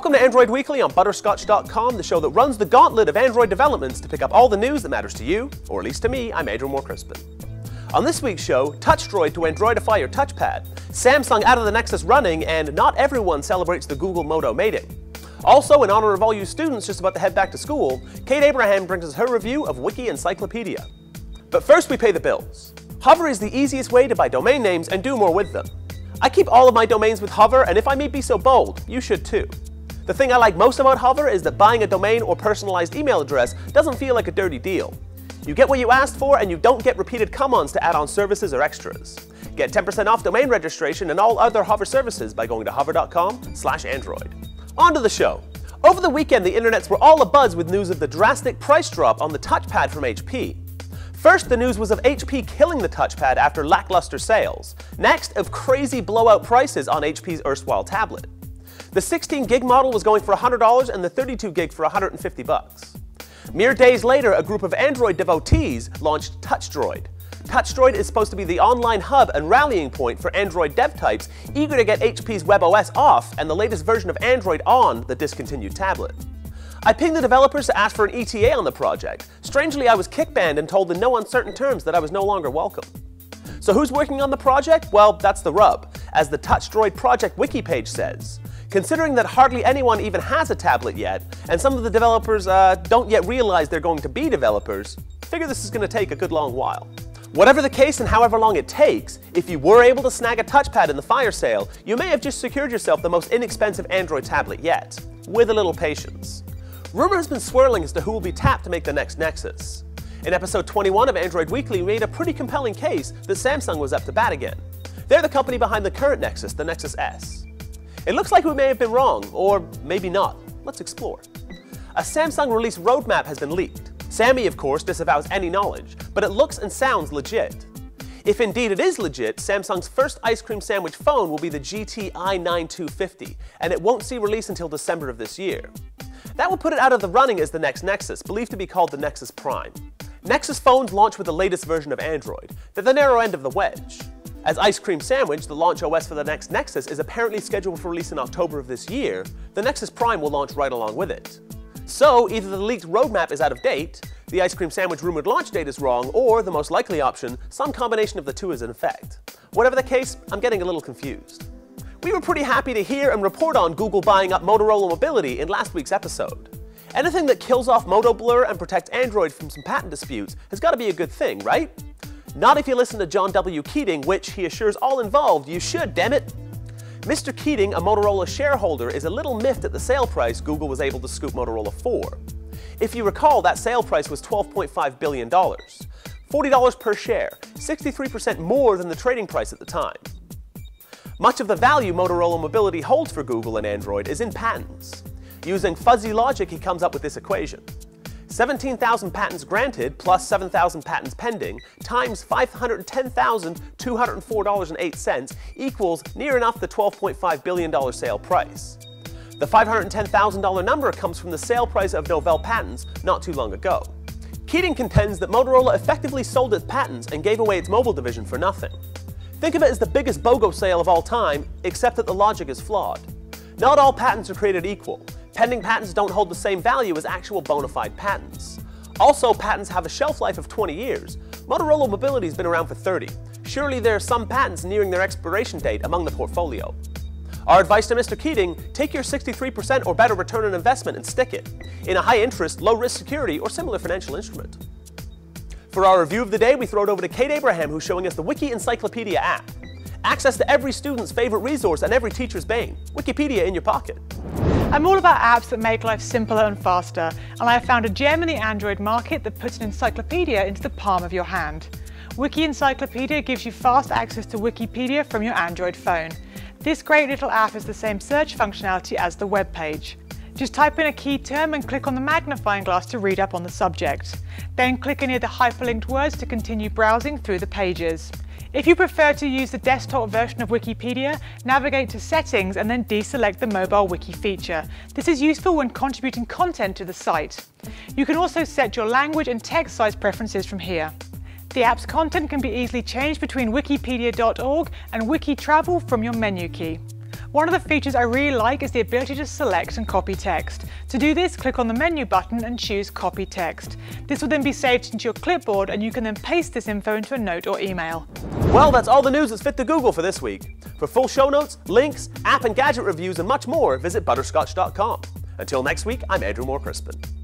Welcome to Android Weekly on Butterscotch.com, the show that runs the gauntlet of Android developments to pick up all the news that matters to you, or at least to me. I'm Adrian Moore-Crispin. On this week's show, TouchDroid to Androidify your touchpad, Samsung out of the Nexus running, and not everyone celebrates the Google Moto mating. Also, in honor of all you students just about to head back to school, Kate Abraham brings us her review of Wiki Encyclopedia. But first we pay the bills. Hover is the easiest way to buy domain names and do more with them. I keep all of my domains with Hover, and if I may be so bold, you should too. The thing I like most about Hover is that buying a domain or personalized email address doesn't feel like a dirty deal. You get what you asked for, and you don't get repeated come-ons to add on services or extras. Get 10% off domain registration and all other Hover services by going to hover.com/Android. On to the show. Over the weekend, the internets were all abuzz with news of the drastic price drop on the touchpad from HP. First, the news was of HP killing the touchpad after lackluster sales. Next, of crazy blowout prices on HP's erstwhile tablet. The 16 gig model was going for $100 and the 32 gig for $150. Mere days later, a group of Android devotees launched TouchDroid. TouchDroid is supposed to be the online hub and rallying point for Android dev types eager to get HP's WebOS off and the latest version of Android on the discontinued tablet. I pinged the developers to ask for an ETA on the project. Strangely, I was kickbanned and told in no uncertain terms that I was no longer welcome. So who's working on the project? Well, that's the rub, as the TouchDroid project wiki page says. Considering that hardly anyone even has a tablet yet, and some of the developers don't yet realize they're going to be developers, I figure this is going to take a good long while. Whatever the case and however long it takes, if you were able to snag a touchpad in the fire sale, you may have just secured yourself the most inexpensive Android tablet yet, with a little patience. Rumor has been swirling as to who will be tapped to make the next Nexus. In episode 21 of Android Weekly, we made a pretty compelling case that Samsung was up to bat again. They're the company behind the current Nexus, the Nexus S. It looks like we may have been wrong, or maybe not. Let's explore. A Samsung release roadmap has been leaked. Sammy, of course, disavows any knowledge, but it looks and sounds legit. If indeed it is legit, Samsung's first ice cream sandwich phone will be the GT i9 and it won't see release until December of this year. That will put it out of the running as the next Nexus, believed to be called the Nexus Prime. Nexus phones launch with the latest version of Android. They're the narrow end of the wedge. As Ice Cream Sandwich, the launch OS for the next Nexus, is apparently scheduled for release in October of this year, the Nexus Prime will launch right along with it. So, either the leaked roadmap is out of date, the Ice Cream Sandwich rumored launch date is wrong, or, the most likely option, some combination of the two is in effect. Whatever the case, I'm getting a little confused. We were pretty happy to hear and report on Google buying up Motorola Mobility in last week's episode. Anything that kills off Moto blur and protects Android from some patent disputes has got to be a good thing, right? Not if you listen to John W. Keating, which he assures all involved you should, damn it. Mr. Keating, a Motorola shareholder, is a little miffed at the sale price Google was able to scoop Motorola for. If you recall, that sale price was $12.5 billion. $40 per share, 63% more than the trading price at the time. Much of the value Motorola Mobility holds for Google and Android is in patents. Using fuzzy logic, he comes up with this equation. 17,000 patents granted plus 7,000 patents pending times $510,204.08 equals near enough the $12.5 billion sale price. The $510,000 number comes from the sale price of Novell patents not too long ago. Keating contends that Motorola effectively sold its patents and gave away its mobile division for nothing. Think of it as the biggest BOGO sale of all time, except that the logic is flawed. Not all patents are created equal. Pending patents don't hold the same value as actual bona fide patents. Also, patents have a shelf life of 20 years. Motorola Mobility has been around for 30. Surely there are some patents nearing their expiration date among the portfolio. Our advice to Mr. Keating, take your 63% or better return on investment and stick it in a high-interest, low-risk security or similar financial instrument. For our review of the day, we throw it over to Kate Abraham, who's showing us the Wiki Encyclopedia app. Access to every student's favorite resource and every teacher's bane. Wikipedia in your pocket. I'm all about apps that make life simpler and faster, and I have found a gem in the Android market that puts an encyclopedia into the palm of your hand. Wiki Encyclopedia gives you fast access to Wikipedia from your Android phone. This great little app has the same search functionality as the web page. Just type in a key term and click on the magnifying glass to read up on the subject. Then click near the hyperlinked words to continue browsing through the pages. If you prefer to use the desktop version of Wikipedia, navigate to Settings and then deselect the Mobile Wiki feature. This is useful when contributing content to the site. You can also set your language and text size preferences from here. The app's content can be easily changed between wikipedia.org and Wiki Travel from your menu key. One of the features I really like is the ability to select and copy text. To do this, click on the menu button and choose Copy Text. This will then be saved into your clipboard and you can then paste this info into a note or email. Well, that's all the news that's fit to Google for this week. For full show notes, links, app and gadget reviews, and much more, visit butterscotch.com. Until next week, I'm Andrew Moore Crispin.